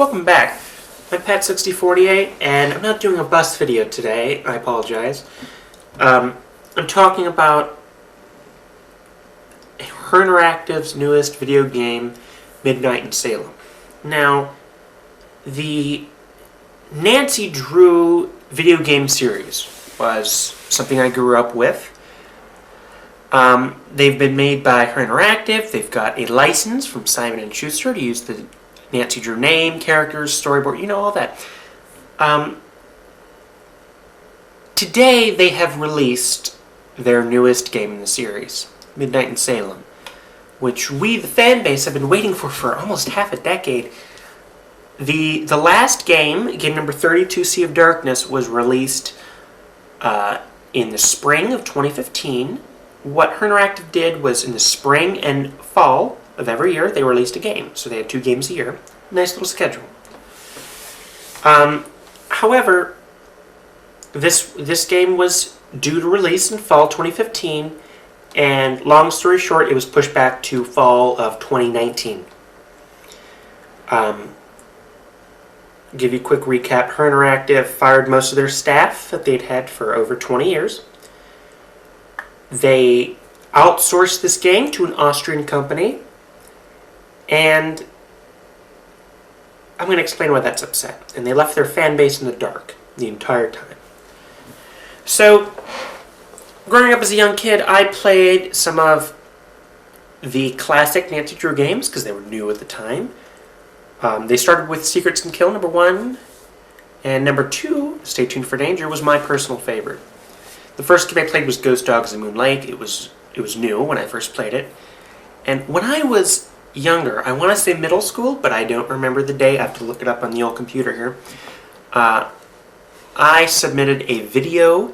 Welcome back. I'm Pat6048, and I'm not doing a bust video today. I apologize. I'm talking about Her Interactive's newest video game, Midnight in Salem. Now, the Nancy Drew video game series was something I grew up with. They've been made by Her Interactive. They've got a license from Simon & Schuster to use the Nancy Drew name, characters, storyboard, all that. Today they have released their newest game in the series, Midnight in Salem, which we, the fan base, have been waiting for almost half a decade. The last game, game number 32, Sea of Darkness, was released in the spring of 2015. What Her Interactive did was in the spring and fall of every year, they released a game. So they had 2 games a year. Nice little schedule. However, this game was due to release in fall 2015, and long story short, it was pushed back to fall of 2019. Give you a quick recap. Her Interactive fired most of their staff that they'd had for over 20 years. They outsourced this game to an Austrian company, and I'm going to explain why that's upset. And they left their fan base in the dark the entire time. So, growing up as a young kid, I played some of the classic Nancy Drew games because they were new at the time. They started with Secrets and Kill, number 1, and number 2, Stay Tuned for Danger, was my personal favorite. The first game I played was Ghost Dogs in Moon Lake. It was new when I first played it. And when I was younger, I want to say middle school, but I don't remember the day. I have to look it up on the old computer here. I submitted a video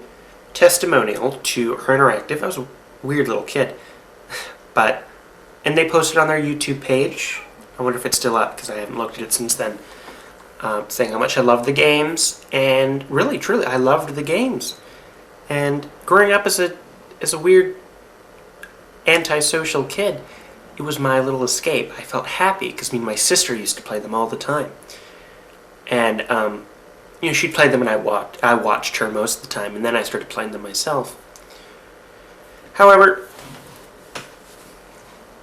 testimonial to Her Interactive. I was a weird little kid. And they posted on their YouTube page. I wonder if it's still up, because I haven't looked at it since then. Saying how much I loved the games. And really, truly, I loved the games. And growing up as a weird antisocial kid, it was my little escape. I felt happy because my sister used to play them all the time. And she'd play them and I watched her most of the time, and then I started playing them myself. However,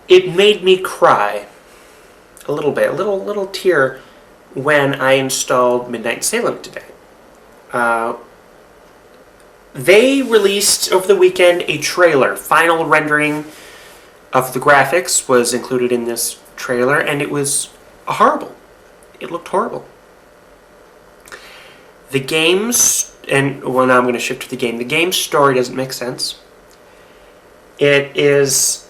it made me cry a little bit, a little tear, when I installed Midnight in Salem today. They released over the weekend a trailer. Final rendering of the graphics was included in this trailer, and it was horrible. It looked horrible. The game's, now I'm going to shift to the game. The game's story doesn't make sense. It is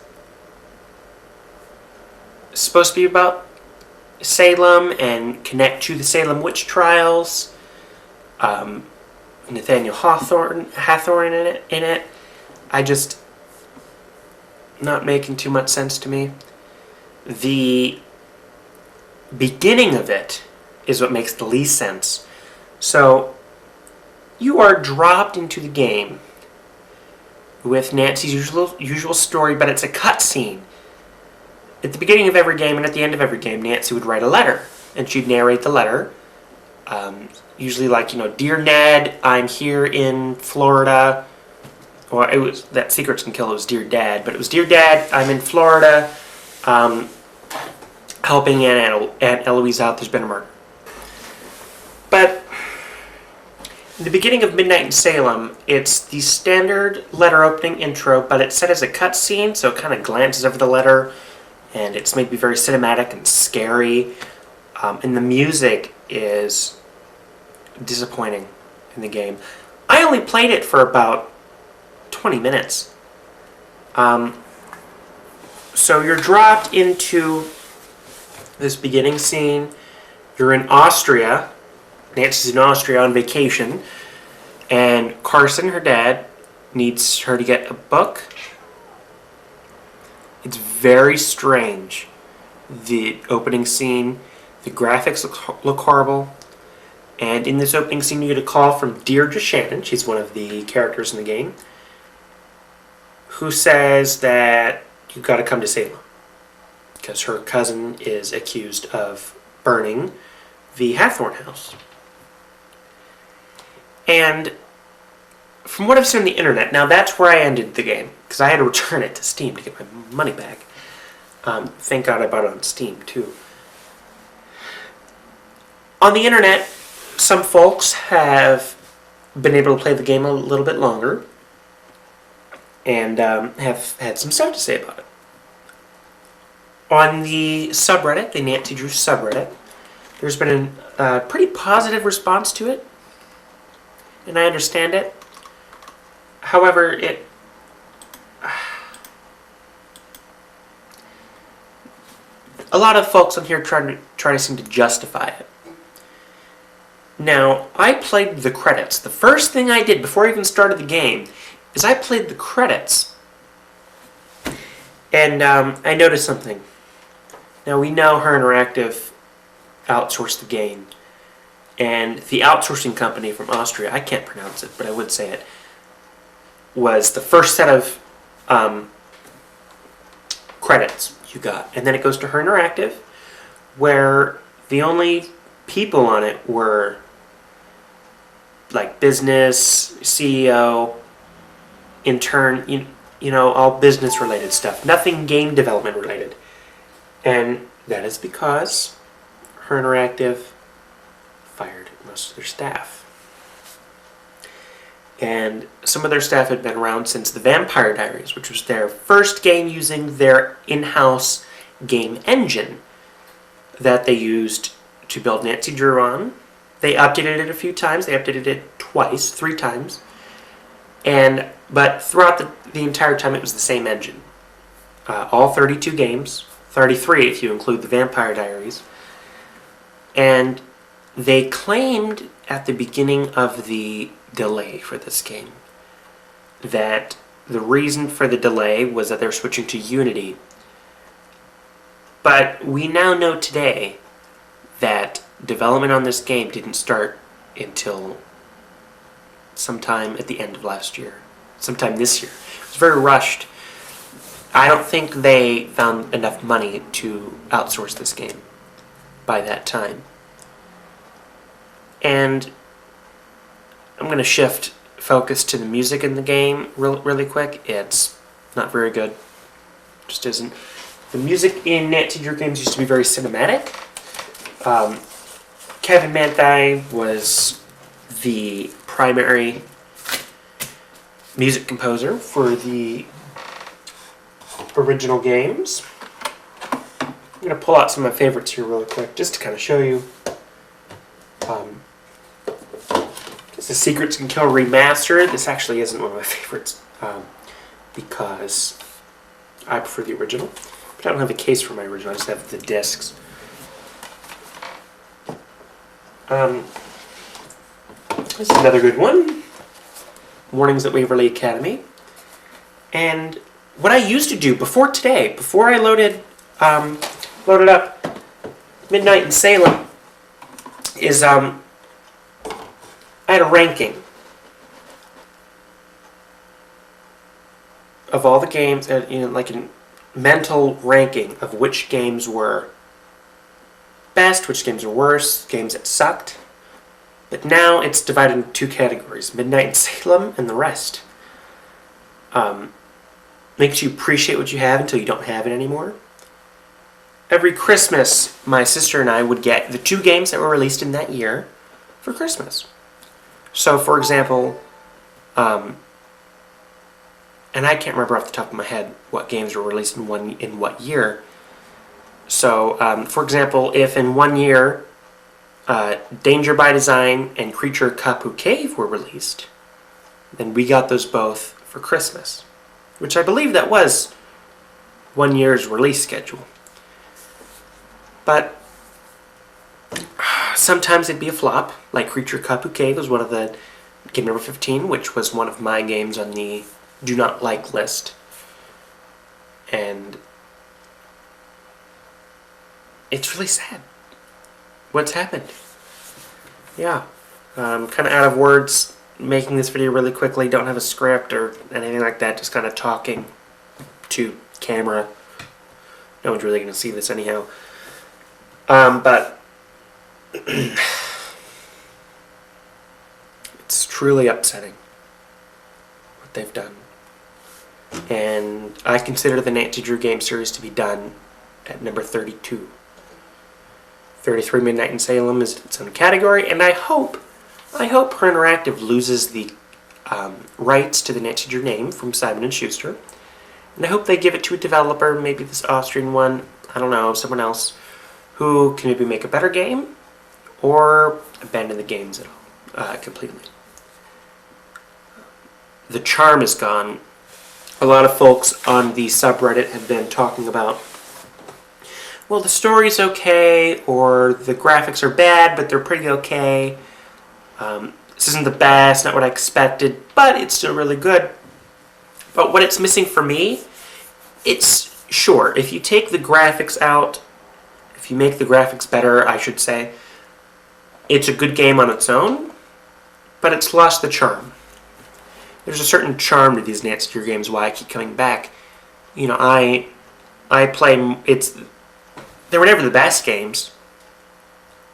supposed to be about Salem and connect to the Salem witch trials. Nathaniel Hawthorne in it. Not making too much sense to me. The beginning of it is what makes the least sense. So, you are dropped into the game with Nancy's usual story, but it's a cutscene. At the beginning of every game and at the end of every game, Nancy would write a letter, and she'd narrate the letter. Usually like, Dear Ned, I'm here in Florida. Well, it was that Secrets and Kill, it was Dear Dad, but it was Dear Dad, I'm in Florida, helping Aunt Eloise out, there's been a murder. But in the beginning of Midnight in Salem, it's the standard letter opening intro, but it's set as a cutscene, so it kind of glances over the letter, and it's made to be very cinematic and scary. And the music is disappointing in the game. I only played it for about 20 minutes. So you're dropped into this beginning scene. You're in Austria. Nancy's in Austria on vacation. And Carson, her dad, needs her to get a book. It's very strange. The opening scene, the graphics look horrible. And in this opening scene, you get a call from Deirdre Shannon. She's one of the characters in the game, who says that you've got to come to Salem because her cousin is accused of burning the Hathorn House. And from what I've seen on the internet, now that's where I ended the game, because I had to return it to Steam to get my money back. Thank God I bought it on Steam, too. On the internet, some folks have been able to play the game a little bit longer and have had some stuff to say about it. On the subreddit, the Nancy Drew subreddit, there's been a pretty positive response to it, and I understand it. However, a lot of folks on here try to seem to justify it. Now, I played the credits. The first thing I did before I even started the game is I played the credits, and I noticed something. Now, we know Her Interactive outsourced the game, and the outsourcing company from Austria, I can't pronounce it, but I would say it, was the first set of credits you got. And then it goes to Her Interactive, where the only people on it were like business, CEO, intern, you know, all business related stuff. Nothing game development related. And that is because Her Interactive fired most of their staff. And some of their staff had been around since The Vampire Diaries, which was their first game using their in-house game engine that they used to build Nancy Drew on. They updated it a few times. They updated it three times. But throughout the entire time, it was the same engine. All 32 games, 33 if you include The Vampire Diaries. And they claimed at the beginning of the delay for this game that the reason for the delay was that they're switching to Unity. But we now know today that development on this game didn't start until sometime at the end of last year. Sometime this year. It was very rushed. I don't think they found enough money to outsource this game by that time. And I'm going to shift focus to the music in the game really quick. It's not very good. Just isn't. The music in Nancy Drew games used to be very cinematic. Kevin Manthei was the primary music composer for the original games. I'm going to pull out some of my favorites here really quick just to kind of show you. The Secrets Can Kill Remastered. This actually isn't one of my favorites because I prefer the original. But I don't have a case for my original, I just have the discs. This is another good one. Mornings at Waverly Academy. And what I used to do before today, before I loaded up Midnight in Salem, is I had a ranking of all the games, like a mental ranking of which games were best, which games were worse, games that sucked. But now it's divided into two categories, Midnight in Salem and the rest. Makes you appreciate what you have until you don't have it anymore. Every Christmas, my sister and I would get the two games that were released in that year for Christmas. So, for example, and I can't remember off the top of my head what games were released in what year. So, for example, if in one year Danger by Design and Creature Kapu Cave were released, then we got those both for Christmas, which I believe that was one year's release schedule. But sometimes it'd be a flop, like Creature Kapu Cave was one of the game number 15, which was one of my games on the do not like list. And it's really sad what's happened. Yeah, I'm kind of out of words making this video really quickly. Don't have a script or anything like that, just kind of talking to camera. No one's really going to see this anyhow. But It's truly upsetting what they've done. And I consider the Nancy Drew game series to be done at number 32. 33 Midnight in Salem is its own category, and I hope Her Interactive loses the rights to the Nancy Drew name from Simon & Schuster, and I hope they give it to a developer, maybe this Austrian one, I don't know, someone else, who can maybe make a better game, or abandon the games at all, completely. The charm is gone. A lot of folks on the subreddit have been talking about, well, the story's okay, or the graphics are bad, but they're pretty okay. This isn't the best, not what I expected, but it's still really good. But what it's missing for me, it's, sure, if you take the graphics out, if you make the graphics better, I should say, it's a good game on its own, but it's lost the charm. There's a certain charm to these Nancy Drew games, why I keep coming back. You know, I play, they were never the best games.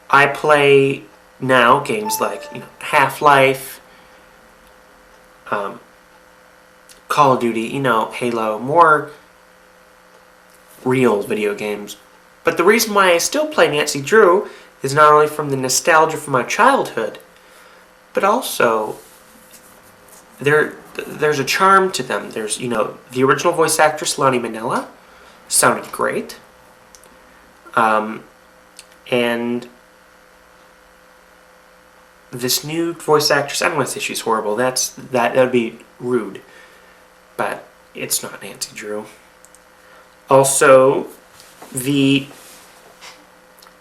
I play now games like, you know, Half-Life, Call of Duty, you know, Halo, more real video games. But the reason why I still play Nancy Drew is not only from the nostalgia from my childhood, but also there's a charm to them. There's, you know, the original voice actress, Lonnie Manella, sounded great. And this new voice actress, I don't want to say she's horrible. that would be rude. But it's not Nancy Drew. Also, it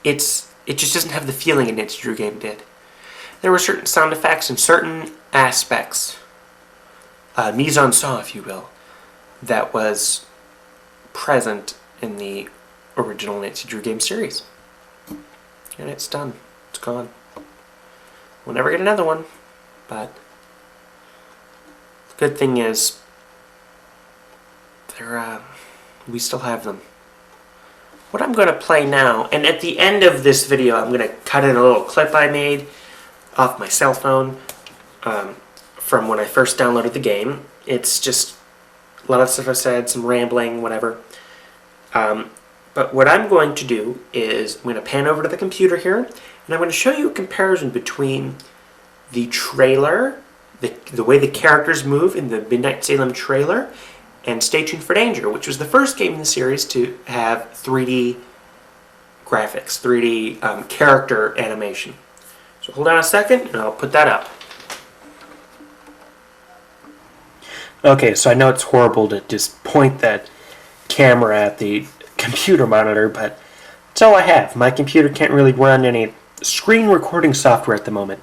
just doesn't have the feeling a Nancy Drew game did. There were certain sound effects and certain aspects, mise-en-scène, if you will, that was present in the original Nancy Drew game series. And it's done. It's gone. We'll never get another one, but the good thing is we still have them. What I'm going to play now, and at the end of this video I'm going to cut in a little clip I made off my cell phone from when I first downloaded the game. It's just a lot of stuff I said, some rambling, whatever. But what I'm going to do is I'm going to pan over to the computer here, and I'm going to show you a comparison between the trailer, the way the characters move in the Midnight Salem trailer, and Stay Tuned for Danger, which was the first game in the series to have 3D graphics, 3D character animation. So hold on a second, and I'll put that up. Okay, so I know it's horrible to just point that camera at the computer monitor, but it's all I have. My computer can't really run any screen recording software at the moment.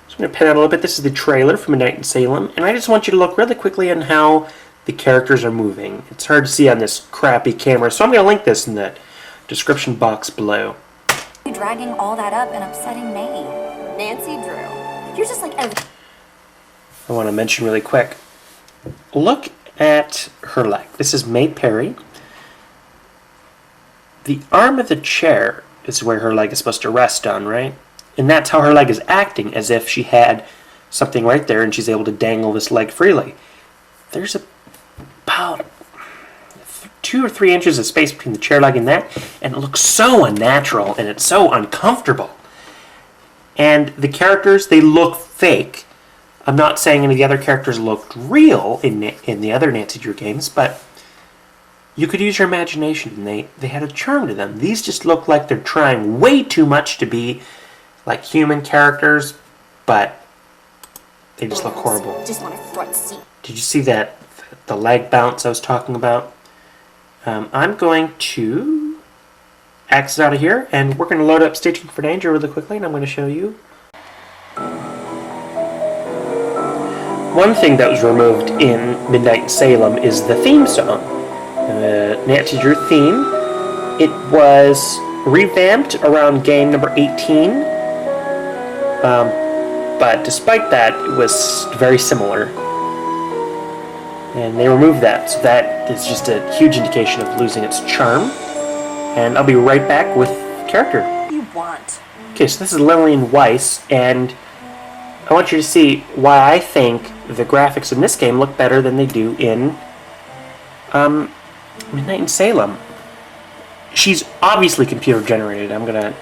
So I'm going to pan out a little bit. This is the trailer from Midnight in Salem, and I just want you to look really quickly on how the characters are moving. It's hard to see on this crappy camera, so I'm going to link this in the description box below. Dragging all that up and upsetting May. Nancy Drew, you're just like every... I want to mention really quick. Look at her leg. This is May Perry. The arm of the chair is where her leg is supposed to rest on, right? And that's how her leg is acting, as if she had something right there and she's able to dangle this leg freely. There's about 2 or 3 inches of space between the chair leg and that, and it looks so unnatural and it's so uncomfortable. And the characters, they look fake. I'm not saying any of the other characters looked real in the other Nancy Drew games, but you could use your imagination, and they had a charm to them. These just look like they're trying way too much to be like human characters, but they just look horrible. Just want a front seat. Did you see that, the leg bounce I was talking about? I'm going to exit out of here, and we're going to load up Stay Tuned for Danger really quickly, and I'm going to show you. One thing that was removed in Midnight in Salem is the theme song. Nancy Drew theme. It was revamped around game number 18. But despite that, it was very similar. And they removed that, so that is just a huge indication of losing its charm. And I'll be right back with character. You want Okay, so this is Lillian Weiss, and I want you to see why I think the graphics in this game look better than they do in Midnight in Salem. She's obviously computer generated. I'm gonna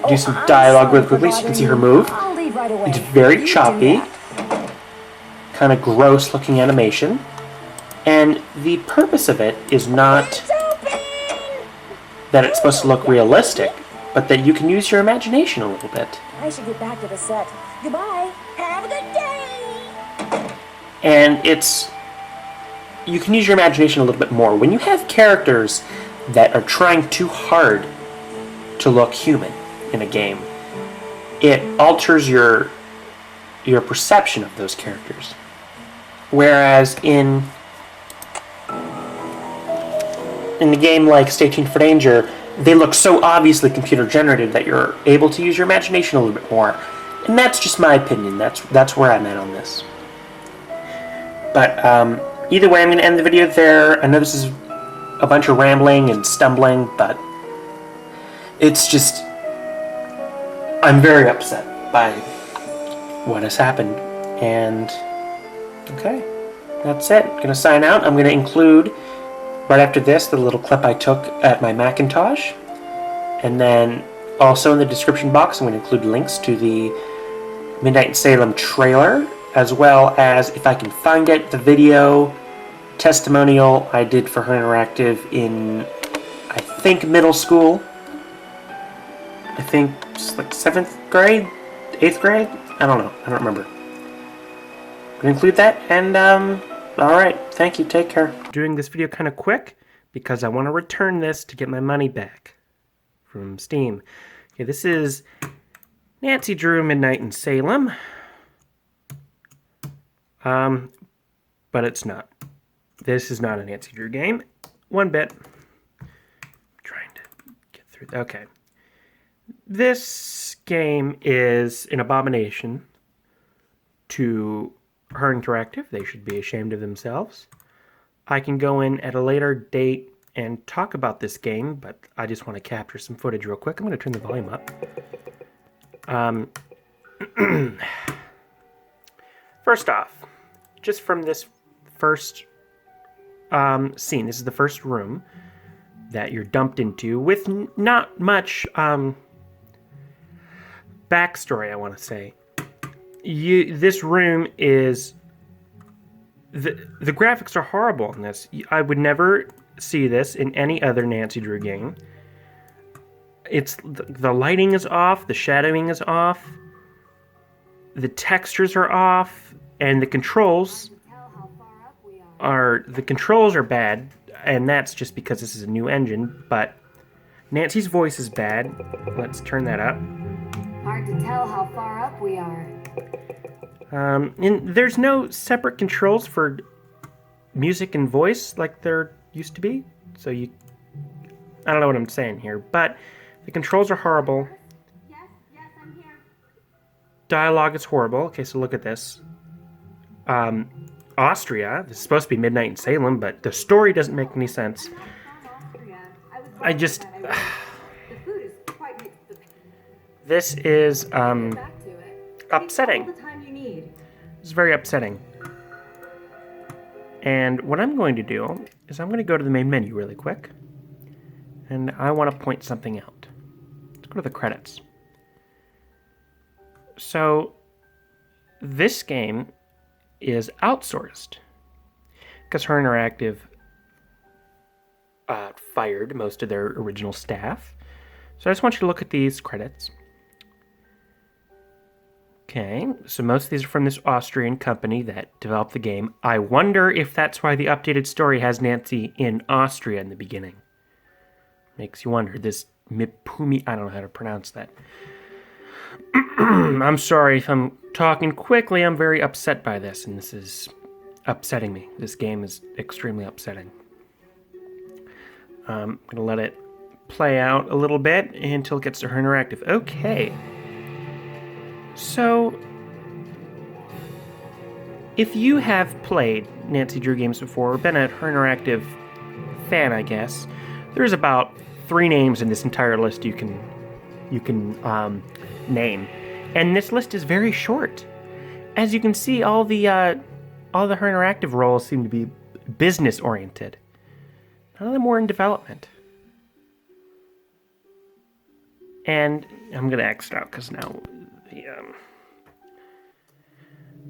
do some dialogue really quickly so you can see her move. It's very choppy, kind of gross looking animation, and the purpose of it is not that it's supposed to look realistic, but that you can use your imagination a little bit. I should get back to the set. Goodbye. Have a good day. And you can use your imagination a little bit more. When you have characters that are trying too hard to look human in a game, it alters your perception of those characters. Whereas in a game like Stay Tuned for Danger, they look so obviously computer generated that you're able to use your imagination a little bit more. And that's just my opinion. That's where I'm at on this. But either way, I'm going to end the video there. I know this is a bunch of rambling and stumbling, but it's just, I'm very upset by what has happened. And okay, that's it. I'm going to sign out. I'm going to include right after this the little clip I took at my Macintosh, and then also in the description box I'm going to include links to the Midnight in Salem trailer, as well as, if I can find it, the video testimonial I did for Her Interactive in, I think, middle school. I think it's like 7th grade, 8th grade. I don't know. I don't remember. I'm going to include that, and alright, thank you, take care. Doing this video kind of quick because I want to return this to get my money back from Steam. Okay, this is Nancy Drew Midnight in Salem. But it's not. This is not a Nancy Drew game. One bit. I'm trying to get through. Okay. This game is an abomination to Her Interactive. They should be ashamed of themselves. I can go in at a later date and talk about this game, but I just want to capture some footage real quick. I'm going to turn the volume up. First off, just from this first scene, this is the first room that you're dumped into with not much backstory, I want to say. This room is... The graphics are horrible in this. I would never see this in any other Nancy Drew game. The lighting is off, the shadowing is off, the textures are off, and the controls are bad, and that's just because this is a new engine, but Nancy's voice is bad. Let's turn that up. Hard to tell how far up we are. And there's no separate controls for music and voice like there used to be. So I don't know what I'm saying here, but the controls are horrible. Yes, I'm here. Dialogue is horrible. Okay, so look at this. Austria. This is supposed to be Midnight in Salem, but the story doesn't make any sense. I just... This is, upsetting. It's very upsetting. And what I'm going to do is I'm going to go to the main menu really quick. And I want to point something out. Let's go to the credits. So, this game is outsourced because Her Interactive fired most of their original staff. So I just want you to look at these credits. Okay, so most of these are from this Austrian company that developed the game. I wonder if that's why the updated story has Nancy in Austria in the beginning. Makes you wonder. This Mipumi, I don't know how to pronounce that. I'm sorry if I'm talking quickly. I'm very upset by this, and this is upsetting me. This game is extremely upsetting. I'm going to let it play out a little bit until it gets to Her Interactive. Okay. So, if you have played Nancy Drew games before, or been a Her Interactive fan, I guess, there's about 3 names in this entire list you can you can name. And this list is very short. As you can see, all the her interactive roles seem to be business-oriented. None of them were in development. And I'm going to X it out because now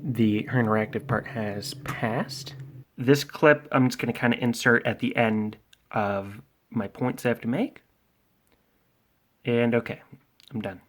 her interactive part has passed. This clip I'm just going to kind of insert at the end of my points I have to make. And okay, I'm done.